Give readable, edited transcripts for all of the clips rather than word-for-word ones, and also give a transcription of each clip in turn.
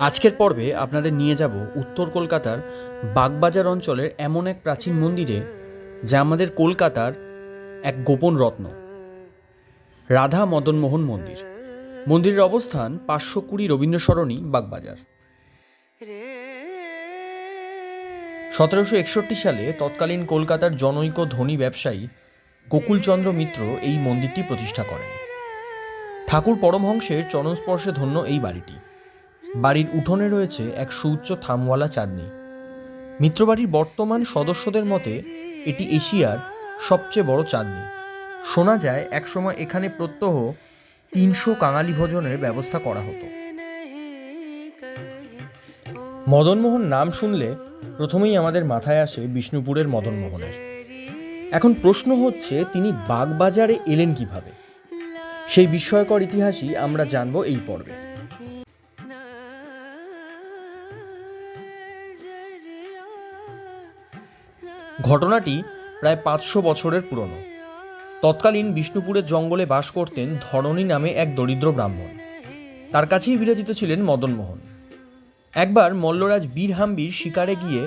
আজকের পর্বে আপনাদের নিয়ে যাব উত্তর কলকাতার বাগবাজার অঞ্চলের এমন এক প্রাচীন মন্দিরে, যা আমাদের কলকাতার এক গোপন রত্ন, রাধা মদনমোহন মন্দির। মন্দিরের অবস্থান 520 রবীন্দ্রসরণী, বাগবাজার। 1761 সালে তৎকালীন কলকাতার জনৈক ধনী ব্যবসায়ী গোকুলচন্দ্র মিত্র এই মন্দিরটি প্রতিষ্ঠা করেন। ঠাকুর পরমহংসের চরণস্পর্শে ধন্য এই বাড়িটি। বাড়ির উঠোনে রয়েছে এক সুউচ্চ থামওয়ালা চাঁদনি। মিত্রবাড়ির বর্তমান সদস্যদের মতে এটি এশিয়ার সবচেয়ে বড় চাঁদনি। শোনা যায় একসময় এখানে প্রত্যহ 300 কাঙালি ভোজনের ব্যবস্থা করা হতো। মদনমোহন নাম শুনলে প্রথমেই আমাদের মাথায় আসে বিষ্ণুপুরের মদনমোহনের। এখন প্রশ্ন হচ্ছে, তিনি বাগবাজারে এলেন কিভাবে? সেই বিস্ময়কর ইতিহাসই আমরা জানব এই পর্বে। ঘটনাটি প্রায় 500 বছরের পুরনো। তৎকালীন বিষ্ণুপুরের জঙ্গলে বাস করতেন ধরণী নামে এক দরিদ্র ব্রাহ্মণ। তার কাছেই বিরাজিত ছিলেন মদনমোহন। একবার মল্লরাজ বীরহাম্বির শিকারে গিয়ে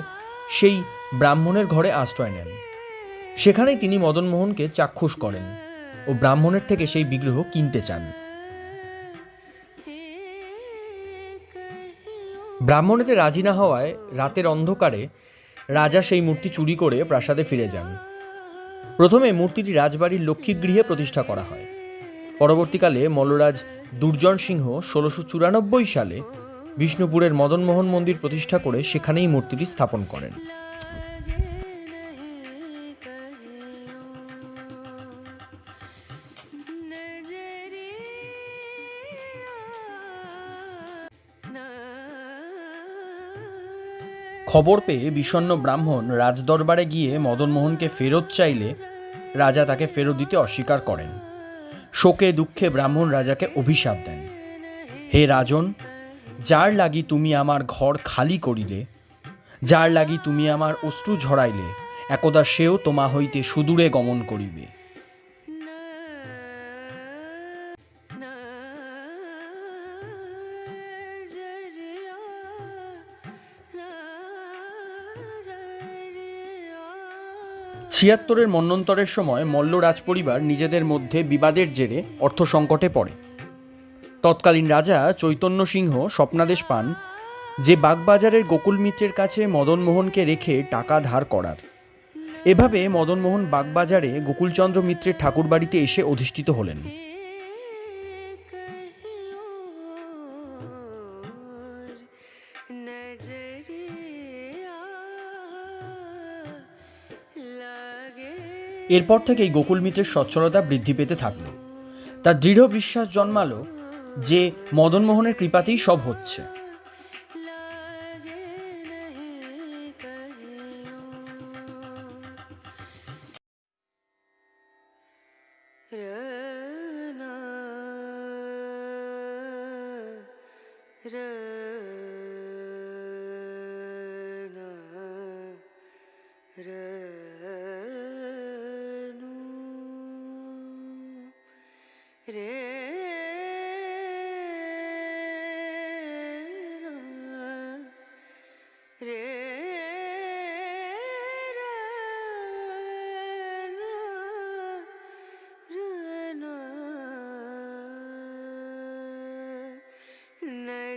সেই ব্রাহ্মণের ঘরে আশ্রয় নেন। সেখানেই তিনি মদনমোহনকে চাক্ষুষ করেন ও ব্রাহ্মণের থেকে সেই বিগ্রহ কিনতে চান। ব্রাহ্মণেতে রাজি না হওয়ায় রাতের অন্ধকারে রাজা সেই মূর্তি চুরি করে প্রাসাদে ফিরে যান। প্রথমে মূর্তিটি রাজবাড়ির লক্ষ্মীগৃহে প্রতিষ্ঠা করা হয়। পরবর্তীকালে মল্লরাজ দুর্জন সিংহ 1694 সালে বিষ্ণুপুরের মদনমোহন মন্দির প্রতিষ্ঠা করে সেখানেই মূর্তিটি স্থাপন করেন। খবর পেয়ে বিষণ্ণ ব্রাহ্মণ রাজদরবারে গিয়ে মদনমোহনকে ফেরত চাইলে রাজা তাকে ফেরত দিতে অস্বীকার করেন। শোকে দুঃখে ব্রাহ্মণ রাজাকে অভিশাপ দেন, হে রাজন, যার লাগি তুমি আমার ঘর খালি করিলে, যার লাগি তুমি আমার অশ্রু ঝরাইলে, একদা সেও তোমা হইতে সুদূরে গমন করিবে। ছিয়াত্তরের মন্বন্তরের সময় মল্ল রাজপরিবার নিজেদের মধ্যে বিবাদের জেরে অর্থ সংকটে পড়ে। তৎকালীন রাজা চৈতন্য সিংহ স্বপ্নাদেশ পান যে বাগবাজারের গোকুল মিত্রের কাছে মদনমোহনকে রেখে টাকা ধার করার। এভাবে মদনমোহন বাগবাজারে গোকুলচন্দ্র মিত্রের ঠাকুরবাড়িতে এসে অধিষ্ঠিত হলেন। এরপর থেকেই গোকুল মিত্রের সচ্ছলতা বৃদ্ধি পেতে থাকল। তার দৃঢ় বিশ্বাস জন্মালো যে মদনমোহনের কৃপাতেই সব হচ্ছে।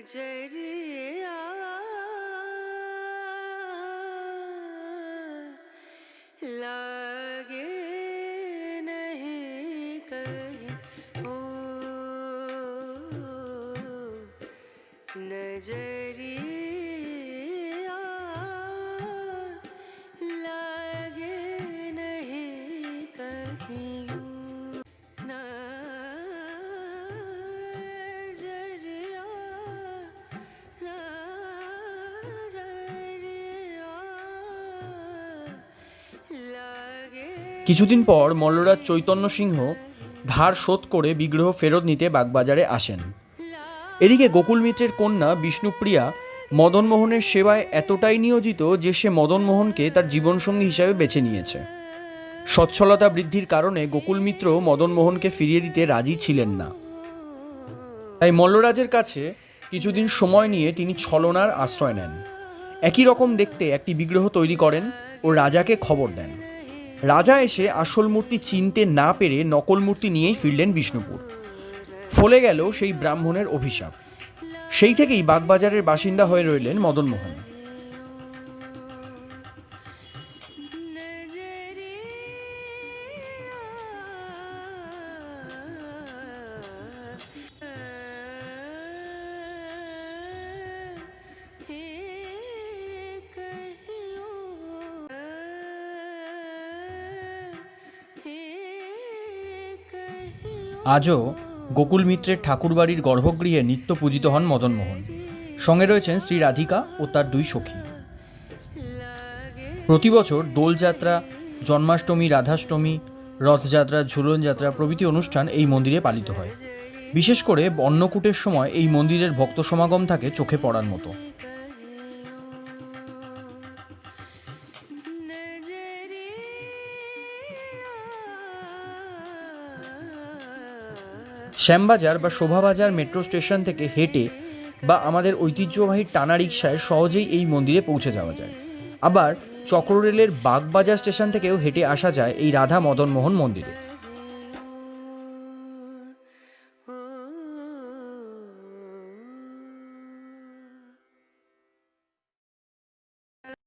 नजरिया लागे नहीं कहीं ओ नजरिया लागे नहीं कहीं কিছুদিন পর মল্লরাজ চৈতন্য সিংহ ধার শোধ করে বিগ্রহ ফেরত নিতে বাগবাজারে আসেন। এদিকে গোকুল মিত্রের কন্যা বিষ্ণুপ্রিয়া মদনমোহনের সেবায় এতটাই নিয়োজিত যে সে মদনমোহনকে তার জীবনসঙ্গী হিসাবে বেছে নিয়েছে। সচ্ছলতা বৃদ্ধির কারণে গোকুল মিত্র মদনমোহনকে ফিরিয়ে দিতে রাজি ছিলেন না। তাই মল্লরাজের কাছে কিছুদিন সময় নিয়ে তিনি ছলনার আশ্রয় নেন। একই রকম দেখতে একটি বিগ্রহ তৈরি করেন ও রাজাকে খবর দেন। রাজা এসে আসল মূর্তি চিনতে না পেরে নকল মূর্তি নিয়েই ফিরলেন বিষ্ণুপুর। ফলে গেল সেই ব্রাহ্মণের অভিশাপ। সেই থেকেই বাগবাজারের বাসিন্দা হয়ে রইলেন মদনমোহন। আজও গোকুল মিত্রের ঠাকুরবাড়ির গর্ভগৃহে নিত্য পূজিত হন মদনমোহন। সঙ্গে রয়েছেন শ্রী রাধিকা ও তার দুই সখী। প্রতি বছর দোলযাত্রা, জন্মাষ্টমী, রাধাষ্টমী, রথযাত্রা, ঝুলন যাত্রা প্রভৃতি অনুষ্ঠান এই মন্দিরে পালিত হয়। বিশেষ করে অন্নকূটের সময় এই মন্দিরের ভক্ত সমাগম থাকে চোখে পড়ার মতো। শ্যামবাজার বা শোভাবাজার মেট্রো স্টেশন থেকে হেঁটে বা আমাদের ঐতিহ্যবাহী টানা রিকশায় সহজেই এই মন্দিরে পৌঁছে যাওয়া যায়। আবার চক্ররেলের বাগবাজার স্টেশন থেকেও হেঁটে আসা যায় এই রাধা মদনমোহন মন্দিরে।